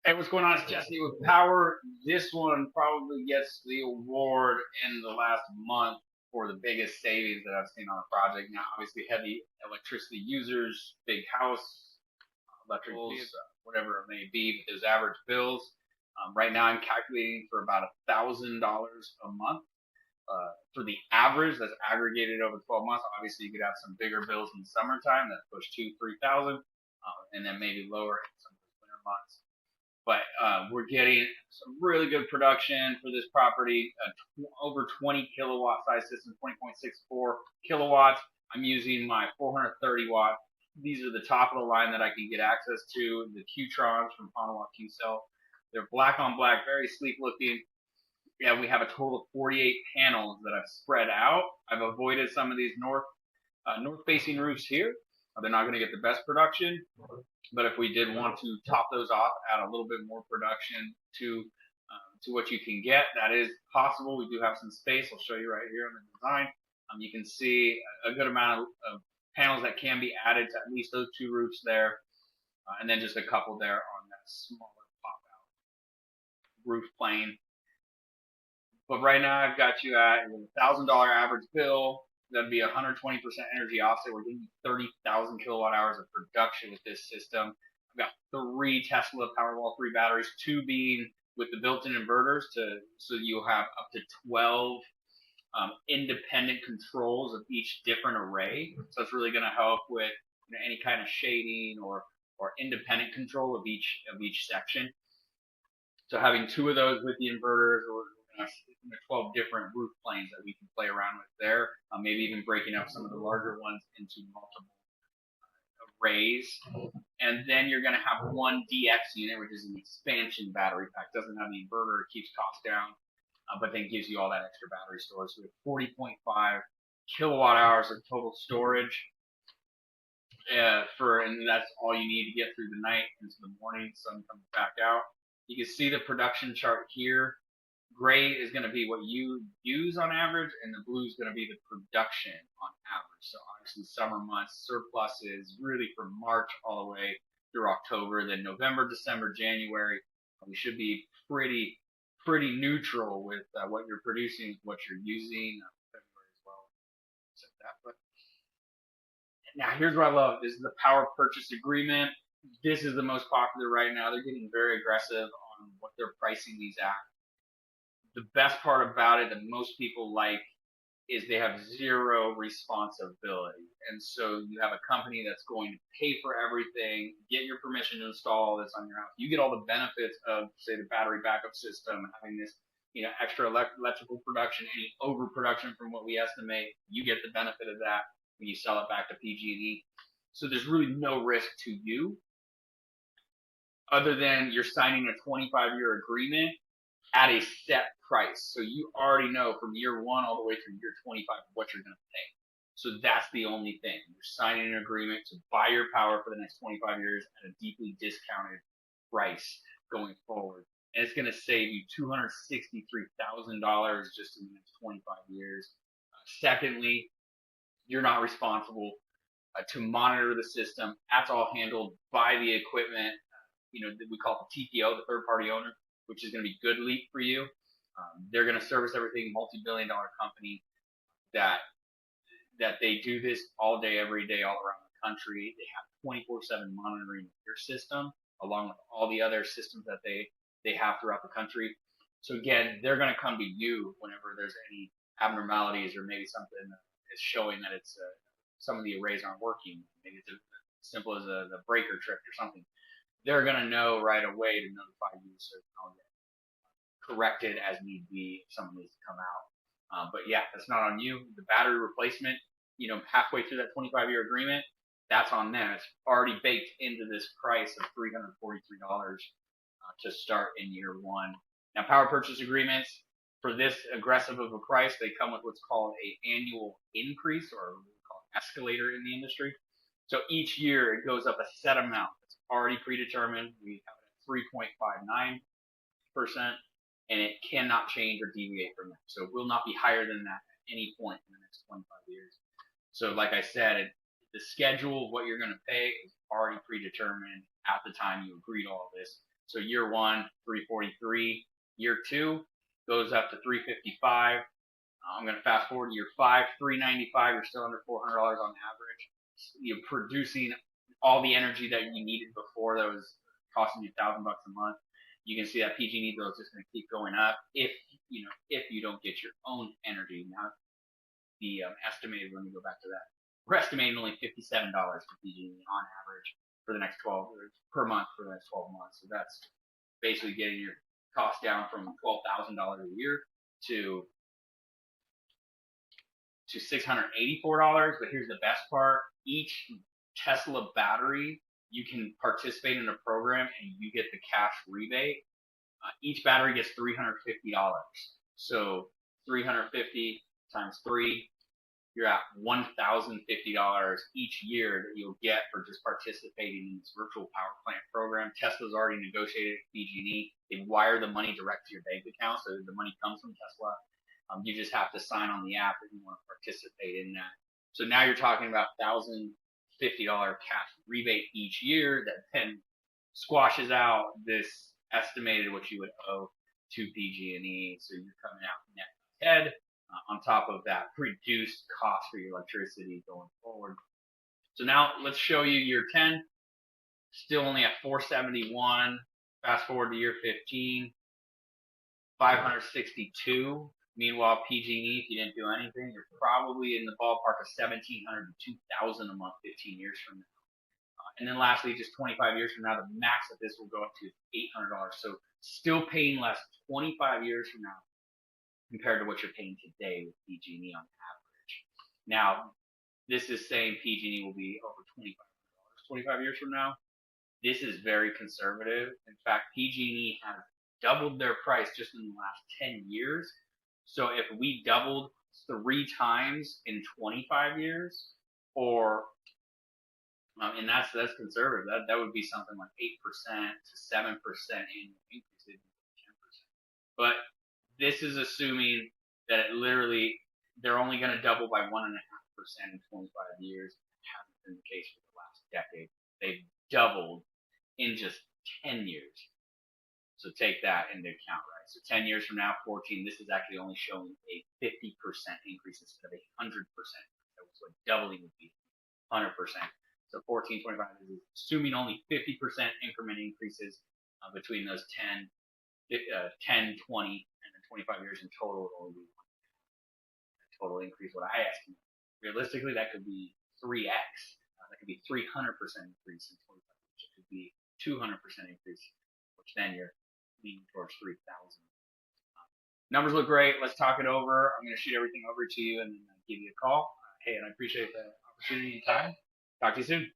Hey, what's going on? It's Jesse with Power. This one probably gets the award in the last month for the biggest savings that I've seen on a project. Now, obviously, heavy electricity users, big house, electric bills, whatever it may be, but those average bills. Right now, I'm calculating for about $1,000 a month. For the average, that's aggregated over 12 months. Obviously, you could have some bigger bills in the summertime that push 2, 3 thousand, and then maybe lower in some of the winter months. But we're getting some really good production for this property. Over 20 kilowatt size system, 20.64 kilowatts. I'm using my 430 watt. These are the top of the line that I can get access to. The Q-trons from Homeowner Q-cell. They're black on black, very sleek looking. Yeah, we have a total of 48 panels that I've spread out. I've avoided some of these north facing roofs here. They're not going to get the best production, but if we did want to top those off, add a little bit more production to what you can get, that is possible. We do have some space. I'll show you right here in the design. You can see a good amount of panels that can be added to at least those two roofs there, and then just a couple there on that smaller pop out roof plane. But right now I've got you at $1,000 average bill. That'd be 120% energy offset. We're getting 30,000 kilowatt hours of production with this system. I've got 3 Tesla Powerwall 3 batteries, 2 being with the built-in inverters so you'll have up to 12 independent controls of each different array. So it's really going to help with any kind of shading or independent control of each section. So having 2 of those with the inverters, or 12 different roof planes that we can play around with there. Maybe even breaking up some of the larger ones into multiple arrays. And then you're going to have 1 DX unit, which is an expansion battery pack. Doesn't have the inverter, it keeps costs down, but then gives you all that extra battery storage. So we have 40.5 kilowatt hours of total storage. And that's all you need to get through the night into the morning. Sun comes back out. You can see the production chart here. Gray is going to be what you use on average, and the blue is going to be the production on average. So obviously summer months, surpluses really from March all the way through October. Then November, December, January, we should be pretty neutral with what you're producing, what you're using. February as well. Said that, but now here's what I love. This is the power purchase agreement. This is the most popular right now. They're getting very aggressive on what they're pricing these at. The best part about it that most people like is they have zero responsibility. And so you have a company that's going to pay for everything, get your permission to install this on your house. You get all the benefits of, say, the battery backup system, having this, extra electrical production, any overproduction from what we estimate. You get the benefit of that when you sell it back to PG&E. So there's really no risk to you other than you're signing a 25-year agreement at a set price. So you already know from year 1 all the way through year 25 what you're going to pay. So that's the only thing. You're signing an agreement to buy your power for the next 25 years at a deeply discounted price going forward. And it's going to save you $263,000 just in the next 25 years. Secondly, you're not responsible to monitor the system. That's all handled by the equipment. We call it the TPO, the third party owner, which is going to be good leap for you. They're going to service everything, multi-billion-dollar company that they do this all day, every day, all around the country. They have 24/7 monitoring of your system, along with all the other systems that they have throughout the country. So again, they're going to come to you whenever there's any abnormalities or maybe something is showing that it's some of the arrays aren't working. Maybe it's as simple as the breaker tripped or something. They're going to know right away to notify you so I'll get corrected as need be if something needs to come out. But yeah, that's not on you. The battery replacement, halfway through that 25-year agreement, that's on them. It's already baked into this price of $343 to start in year 1. Now, power purchase agreements for this aggressive of a price, they come with what's called a annual increase, or what we call an escalator in the industry. So each year it goes up a set amount. It's already predetermined. We have it at 3.59%. And it cannot change or deviate from that. So it will not be higher than that at any point in the next 25 years. So like I said, the schedule of what you're going to pay is already predetermined at the time you agree to all this. So year one, 343. Year two goes up to 355. I'm going to fast forward to year five, 395. You're still under $400 on average. You're producing all the energy that you needed before that was costing you $1,000 a month. You can see that PG&E bill is just going to keep going up if you don't get your own energy. Now, the estimated, let me go back to that. We're estimating only $57 for PG&E on average for the next 12 per month for the next 12 months. So that's basically getting your cost down from $12,000 a year to $684. But here's the best part: each Tesla battery, you can participate in a program and you get the cash rebate. Each battery gets $350. So 350 times 3, you're at $1,050 each year that you'll get for just participating in this virtual power plant program. Tesla's already negotiated with PG&E. They wire the money direct to your bank account, so the money comes from Tesla. You just have to sign on the app if you want to participate in that. So now you're talking about $1,050 cash rebate each year that then squashes out this estimated what you would owe to PG&E. So you're coming out net ahead on top of that reduced cost for your electricity going forward. So now let's show you year 10. Still only at 471. Fast forward to year 15, 562. Meanwhile, PG&E, if you didn't do anything, you're probably in the ballpark of $1,700 to $2,000 a month 15 years from now. And then lastly, just 25 years from now, the max of this will go up to $800. So still paying less 25 years from now compared to what you're paying today with PG&E on average. Now, this is saying PG&E will be over $2,500 25 years from now. This is very conservative. In fact, PG&E has doubled their price just in the last 10 years. So if we doubled 3 times in 25 years, and that's conservative. That would be something like 8% to 7% annual increase, 10%. But this is assuming that they're only going to double by 1.5% in 25 years. It hasn't been the case for the last decade. They've doubled in just 10 years. So take that into account, right? So 10 years from now, 14, this is actually only showing a 50% increase instead of a 100%. That was what doubling would be, 100%. So 14, 25 is assuming only 50% increment increases between those 10, 20, and then 25 years in total. It will only be a total increase. What I estimate, realistically, that could be 3x. That could be 300% increase in 25 years. It could be 200% increase, which then you're leaning towards 3,000. Numbers look great. Let's talk it over. I'm going to shoot everything over to you and then give you a call. Hey, and I appreciate the opportunity and time. Talk to you soon.